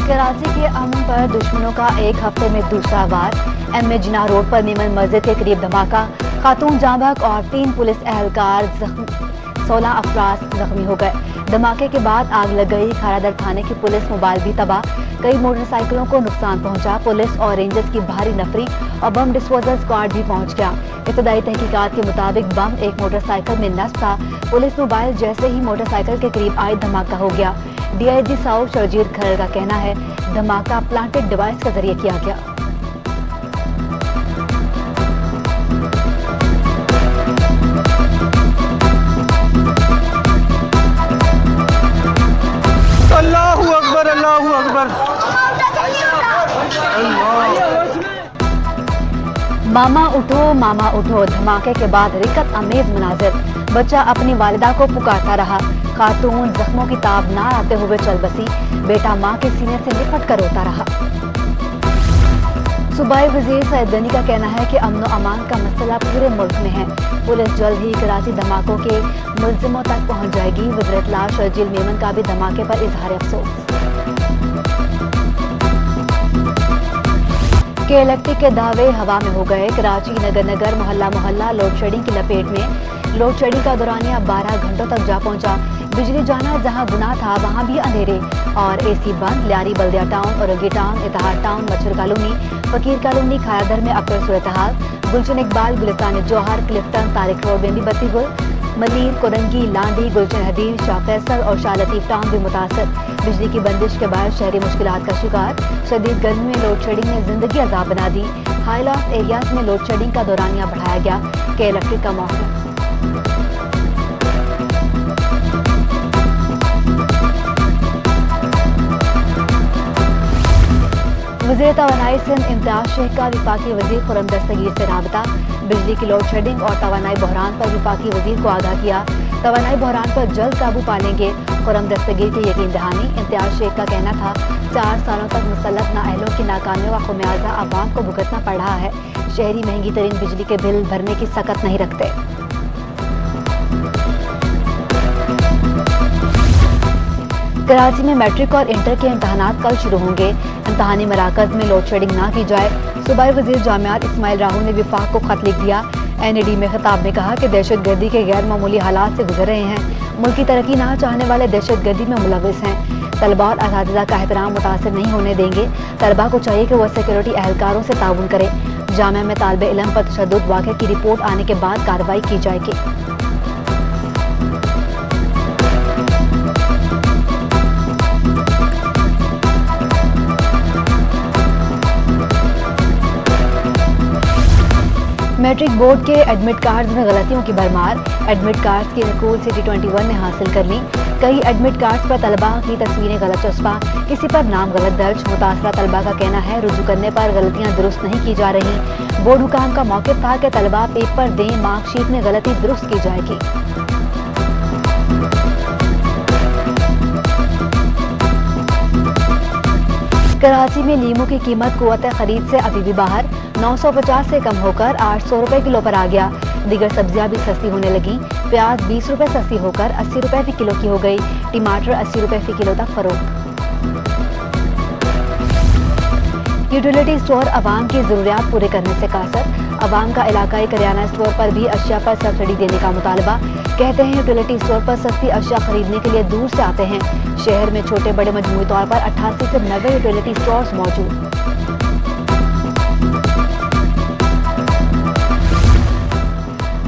कराची के अमन पर दुश्मनों का एक हफ्ते में दूसरा वार। एम ए जिन्ना रोड पर मेमन मस्जिद के करीब धमाका, खातून जाँ बहक और 3 पुलिस एहलकार जख्मी, 16 अफराद जख्मी हो गए। धमाके के बाद आग लग गई। खारादर थाने की पुलिस मोबाइल भी तबाह, कई मोटरसाइकिलों को नुकसान पहुंचा। पुलिस और रेंजर्स की भारी नफरी और बम डिस्पोजल स्क्वाड भी पहुंच गया। इब्तदाई तहकीकात के मुताबिक बम एक मोटरसाइकिल में नस्ब था। पुलिस मोबाइल जैसे ही मोटरसाइकिल के करीब आई, धमाका हो गया। DIG साउथ शर्जील खरर का कहना है धमाका प्लांटेड डिवाइस के जरिए किया गया। अल्लाहू अकबर, अल्लाहू अकबर। मामा उठो धमाके के बाद रिकत अमेज मनाजिर। बच्चा अपनी वालिदा को पुकारता रहा। खातून जख्मों की ताब ना आते हुए चल बसी। बेटा माँ के सीने से लिपट कर रोता रहा। सूबाई वजीर सैयद गनी का कहना है कि अमन व अमान का मसला पूरे मुल्क में है। पुलिस जल्द ही कराची धमाकों के मुलजिमों तक पहुंच जाएगी। वज़ीर इत्तला शर्जील मेमन का भी धमाके पर इजहार अफसोस। के इलेक्ट्रिक के दावे हवा में हो गए। कराची नगर मोहल्ला लोड शेडिंग की लपेट में। लोड शेडिंग का दौरानिया 12 घंटों तक जा पहुंचा। बिजली जाना जहां गुनाह था वहां भी अंधेरे और AC बंद। लियारी बल्दिया टाउन, औरंगी टाउन, इत्तेहाद टाउन, मच्छर कॉलोनी, फकीर कॉलोनी, खायादर में अक्सर सूरत हाल। गुलशन इकबाल, गुलिस्तान जौहर, क्लिफ्टन, तारिक रोड में भी बत्ती गुल। मलीर, कोरंगी, लांडी, गुलशन हदीर, शाह फैसल और शाह लतीफ टाउन भी मुतासर। बिजली की बंदिश के बाद शहरी मुश्किलात का शिकार। शदीद गर्मी में लोड शेडिंग ने जिंदगी अजाब बना दी। हाई लॉस एरियाज में लोड शेडिंग का दौरानिया बढ़ाया गया। के इलेक्ट्रिक का मौका। वज़ीर तवानाई सिंध इम्तियाज शेख का विफाकी वजीर खुर्रम दस्तगीर से राबता। बिजली की लोड शेडिंग और तवानाई बहरान पर विफाकी वजीर को आगाह किया। तवानाई बहरान पर जल्द काबू पालेंगे। खुर्रम दस्तगीर की यकीन दहानी। इम्तियाज शेख का कहना था 4 सालों तक मुसल्लत नाअहलों की नाकामियों का खुमियाजा आवाम को भुगतना पड़ रहा है। शहरी महंगी तरीन बिजली के बिल भरने की सकत नहीं रखते। कराची में मैट्रिक और इंटर के इम्तहानात कल शुरू होंगे। इम्तहानी मराकज में लोड शेडिंग ना की जाए। सूबाई वजीर जामियात इस्माइल राहू ने विफाक को खत लिख दिया। NAD में खिताब में कहा कि दहशतगर्दी के गैर मामूली हालात से गुजर रहे हैं। मुल्क की तरक्की ना चाहने वाले दहशतगर्दी में मुलविस हैं। तलबा और असातिज़ा का एहतराम मुतासिर नहीं होने देंगे। तलबा को चाहिए कि वह सिक्योरिटी एहलकारों से ताउन करें। जामिया में तालिबे इल्म पर तशद्दुद वाक़े की रिपोर्ट आने के बाद कार्रवाई की जाएगी। मैट्रिक बोर्ड के एडमिट कार्ड्स में गलतियों की भरमार। एडमिट कार्ड्स की नकूल सिटी 21 ने हासिल कर ली। कई एडमिट कार्ड्स पर तलबा की तस्वीरें गलत चस्पा, किसी पर नाम गलत दर्ज। मुतासरा तलबा का कहना है रुजू करने पर गलतियां दुरुस्त नहीं की जा रही। बोर्ड हुकाम का मौक़िफ़ था कि तलबा पेपर दें, मार्कशीट में गलती दुरुस्त की जाएगी। कराची में लीमू की कीमत कुव्वत खरीद से अभी भी बाहर। 950 से कम होकर 800 रुपए किलो पर आ गया। दीगर सब्जियां भी सस्ती होने लगी। प्याज 20 रुपए सस्ती होकर 80 रुपए फी किलो की हो गई। टमाटर 80 रुपए फी किलो तक फरोख्त। यूटिलिटी स्टोर अवाम की जरूरियात पूरे करने से कासर। अवाम का इलाकाई करियाना स्टोर पर भी अशिया पर सब्सिडी देने का मुतालबा। कहते हैं यूटिलिटी स्टोर पर सस्ती अशिया खरीदने के लिए दूर से आते हैं। शहर में छोटे बड़े मजमूई तौर पर 88 से 90 यूटिलिटी स्टोर्स मौजूद।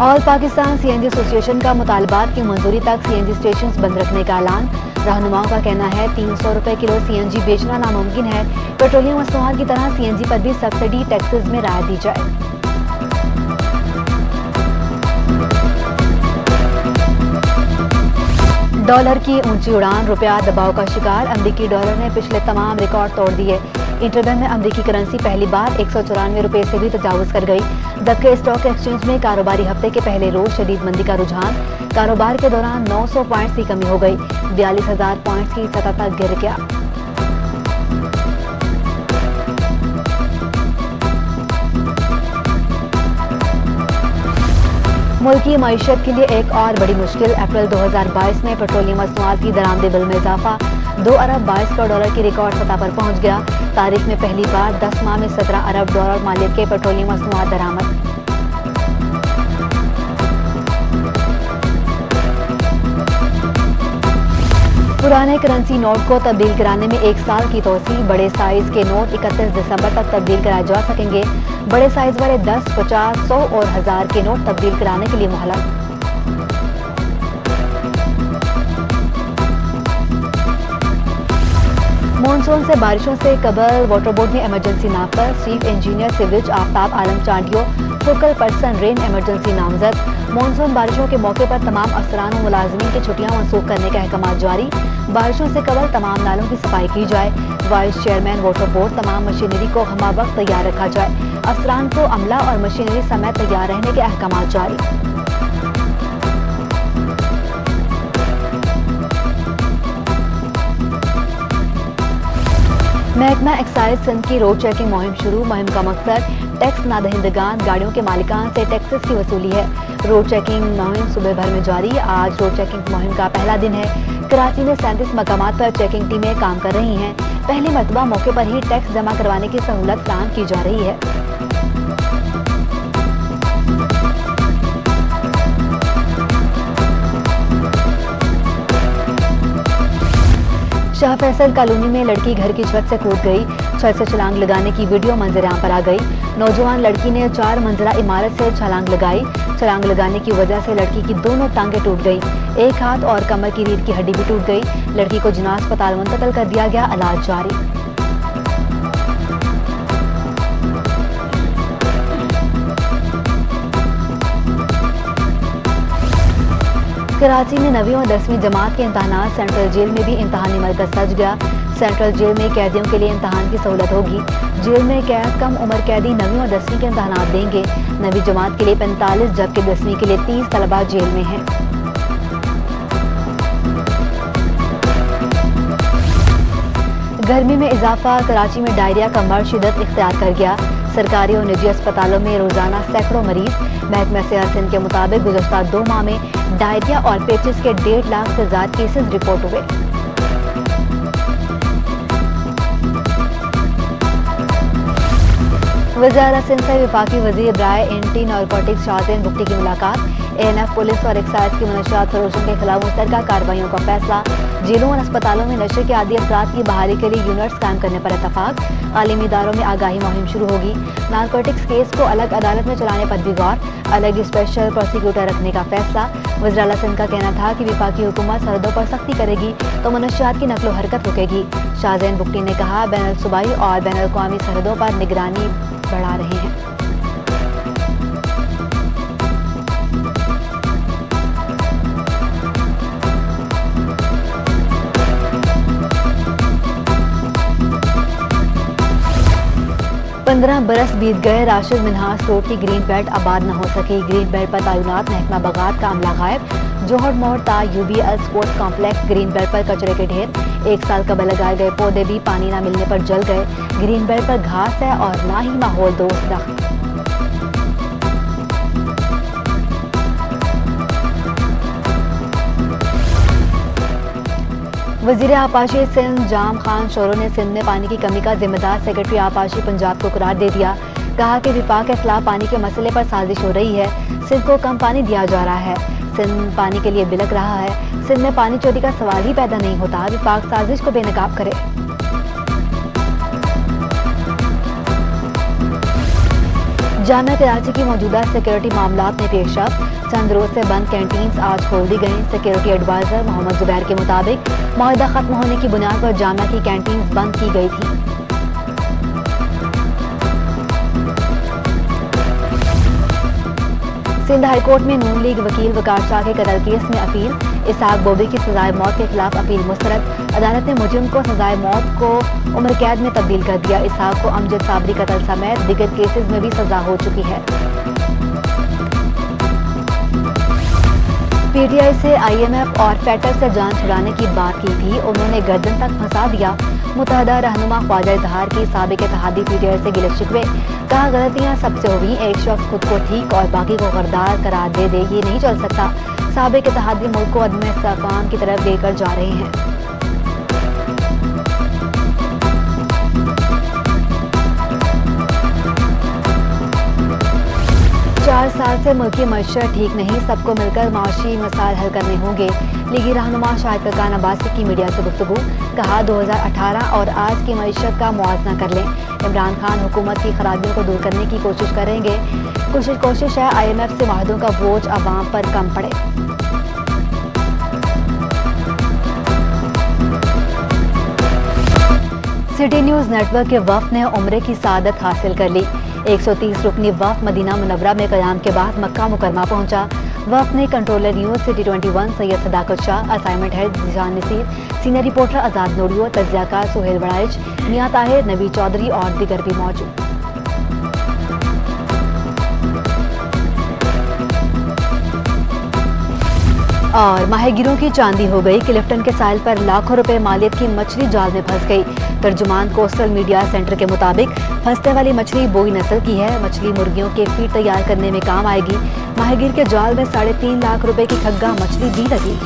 ऑल पाकिस्तान CNG एसोसिएशन का मुतालबात की मंजूरी तक CNG स्टेशन बंद रखने का ऐलान। रहनुमाओं का कहना है 300 रुपए किलो CNG बेचना नामुमकिन है। पेट्रोलियम मसनूआत की तरह CNG पर भी सब्सिडी टैक्सेस में राहत दी जाए। डॉलर की ऊंची उड़ान, रुपया दबाव का शिकार। अमरीकी डॉलर ने पिछले तमाम रिकॉर्ड तोड़ दिए। इंटरबैंक में अमरीकी करेंसी पहली बार 194 रुपए से भी तजावुज कर गई। जबकि स्टॉक एक्सचेंज में कारोबारी हफ्ते के पहले रोज शदीद मंदी का रुझान। कारोबार के दौरान 900 पॉइंट्स की कमी हो गई। 42,000 पॉइंट्स की सतह तक गिर गया। मुल्क की मईशत के लिए एक और बड़ी मुश्किल। अप्रैल 2022 में पेट्रोलियम मसनूआत की दरामदी बिल में इजाफा। $2 अरब 22 करोड़ डॉलर की रिकॉर्ड सतह पर पहुंच गया। तारीख में पहली बार 10 माह में 17 अरब डॉलर मालियत के पेट्रोलियम मसनूआत दरामद। पुराने करेंसी नोट को तब्दील कराने में 1 साल की तोसी। बड़े साइज के नोट 31 दिसंबर तक तब्दील कराए जा सकेंगे। बड़े साइज वाले 10, 50, 100 और 1000 के नोट तब्दील कराने के लिए मोहलत। मानसून से बारिशों से कबल वाटर बोर्ड में इमरजेंसी नाफज। Chief engineer sewerage Aftab Alam Chandio focal person rain emergency नामजद। मानसून बारिशों के मौके पर तमाम अफसरान और मुलाजमीन की छुट्टियां मनसूख करने के अहकाम जारी। बारिशों से कबल तमाम नालों की सफाई की जाए। वाइस चेयरमैन वाटर बोर्ड तमाम मशीनरी को हमा वक्त तैयार रखा जाए। अफसरान को अमला और मशीनरी समेत तैयार रहने के अहकाम जारी। महकमा एक्साइज सिंध की रोड चेकिंग मुहिम शुरू। मुहिम का मकसद टैक्स नादहिंदगान गाड़ियों के मालिकान से टैक्सेस की वसूली है। रोड चेकिंग मुहिम सुबह भर में जारी। आज रोड चेकिंग मुहिम का पहला दिन है। कराची में 37 मकामात पर चेकिंग टीमें काम कर रही हैं। पहली मरतबा मौके पर ही टैक्स जमा करवाने की सहूलत फराहम की जा रही है। शाह फैसल कॉलोनी में लड़की घर की छत से कूद गई। छत से छलांग लगाने की वीडियो मंजर-आम पर आ गई। नौजवान लड़की ने 4 मंजिला इमारत से छलांग लगाई। छलांग लगाने की वजह से लड़की की दोनों टांगें टूट गई। एक हाथ और कमर की रीढ़ की हड्डी भी टूट गई। लड़की को जिना अस्पताल मुंतकिल कर दिया गया, इलाज जारी। कराची में 9वीं और 10वीं जमात के इम्तहानात। सेंट्रल जेल में भी इम्तहानी मरकज सज गया। सेंट्रल जेल में कैदियों के लिए इम्तहान की सहूलत होगी। जेल में कैद कम उम्र कैदी 9वीं और 10वीं के इम्तहानात देंगे। 9वीं जमात के लिए 45 जबकि 10वीं के लिए 30 तलबा जेल में हैं। गर्मी में इजाफा। कराची में डायरिया का मर्ज शिदत इख्तियार कर गया। सरकारी और निजी अस्पतालों में रोजाना सैकड़ों मरीज। महकमा सेहत सिंध के मुताबिक गुज़श्ता 2 माह में डायरिया और पेचिस के 1.5 लाख से ज्यादा केसेस रिपोर्ट हुए। वज़ारत सिंध से वफाकी वज़ीर बराए एंटी नारकोटिक्स शाहज़ैन बुगटी की मुलाकात। ANF पुलिस और एक्साइज की मनशियात फरोशों के खिलाफ मुश्तरका कार्रवाइयों का फैसला। जेलों और अस्पतालों में नशे के आदी अफराद की बहाली के लिए यूनिट्स कायम करने पर इत्तफाक। आलिमी इदारों में आगाही मुहिम शुरू होगी। नारकोटिक्स केस को अलग अदालत में चलाने पर भी गौर। अलग स्पेशल प्रोसिक्यूटर रखने का फैसला। वज़ीर आला सिंध का कहना था कि वफाकी हुकूमत सरहदों पर सख्ती करेगी तो मनशियात की नकलो हरकत रुकेगी। शाहज़ैन बुगटी ने कहा, बैनुल सूबाई और बैनुल अक़वामी सरहदों पर निगरानी बढ़ा रहे हैं। पंद्रह बरस बीत गए। राशिद मिन्हास रोड की ग्रीन बेल्ट आबाद न हो सकी। ग्रीन बेल्ट पर तैनात महकमा बगात का अमला गायब। जोहर मोड़ ता UBL sports complex green belt पर कचरे के ढेर। 1 साल कबल लगाए गए पौधे भी पानी न मिलने पर जल गए। ग्रीन बेल्ट पर घास है और ना ही माहौल दोस्त दख्त। वज़ीर आपाशी सिंध जाम खान शोरो ने सिंध में पानी की कमी का जिम्मेदार सेक्रेटरी आपाशी पंजाब को करार दे दिया। कहा कि विफाक के खिलाफ पानी के मसले पर साजिश हो रही है। सिंध को कम पानी दिया जा रहा है। सिंध पानी के लिए बिलक रहा है। सिंध में पानी चोरी का सवाल ही पैदा नहीं होता। विफाक साजिश को बेनकाब करे। जामिया कराची की मौजूदा सिक्योरिटी मामलात में पेशरफ। चंद रोज से बंद कैंटीन्स आज खोल दी गई। सिक्योरिटी एडवाइजर मोहम्मद जुबैर के मुताबिक मुआहदा खत्म होने की बुनियाद पर जामिया की कैंटीन्स बंद की गई थी। सिंध हाईकोर्ट में नून लीग वकील वकार शाह के कत्ल केस में अपील। इसहाक बोबी की सजाए मौत के खिलाफ अपील मुस्तरद। अदालत ने मुजरिम को सजाए मौत को उम्र कैद में तब्दील कर दिया। इसहाक को अमजद साबरी कत्ल समेत दीगर केसेस में भी सजा हो चुकी है। PTI से IMF और फेटर से जान छुड़ाने की बात की थी। उन्होंने गर्दन तक फंसा दिया। मुतहदा रहनुमा ख्वाजा इजहार की साबिक इत्तेहादी PTI से गिले शिकवे। कहा, गलतियां सबसे हुई। एक शख्स खुद को ठीक और बाकी को गद्दार करार दे दे, ये नहीं चल सकता। साबिक इत्तेहादी मुल्क को अदम इस्तेहकाम की तरफ लेकर जा रहे हैं। 4 साल से मुल्की मईशत ठीक नहीं, सबको मिलकर माशी मसाइल हल करने होंगे। लीगी रहनुमा शाहिद खकान अब्बासी की मीडिया से गुफ्तगू, कहा 2018 और आज की मईशत का मुआवजा कर लें। इमरान खान हुकूमत की खराबियों को दूर करने की कोशिश करेंगे। कोशिश है IMF से माहदों का बोझ अवाम पर कम पड़े। सिटी न्यूज़ नेटवर्क के वफ़द ने उम्रे की सादत हासिल कर ली। 130 रुकनी वफ़द मदीना मुनव्वरा में क़याम के बाद मक्का मुकरमा पहुंचा। वफ़द ने controller news city 21 Syed Sadaqat Shah, assignment head Zeeshan Naseer, senior reporter Azad Noorio, तज्ज़ियाकार सुहेल बड़ाइच, मियां ताहिर, नबी चौधरी और दीगर भी मौजूद। और माहिगिरों की चांदी हो गई। क्लिफ्टन के साहिल पर लाखों रुपए मालियत की मछली जाल में फंस गई। तर्जुमान कोस्टल मीडिया सेंटर के मुताबिक फंसने वाली मछली बोई नस्ल की है। मछली मुर्गियों के फीड तैयार करने में काम आएगी। माहिगिर के जाल में 3.5 लाख रुपए की खग्गा मछली भी लगी।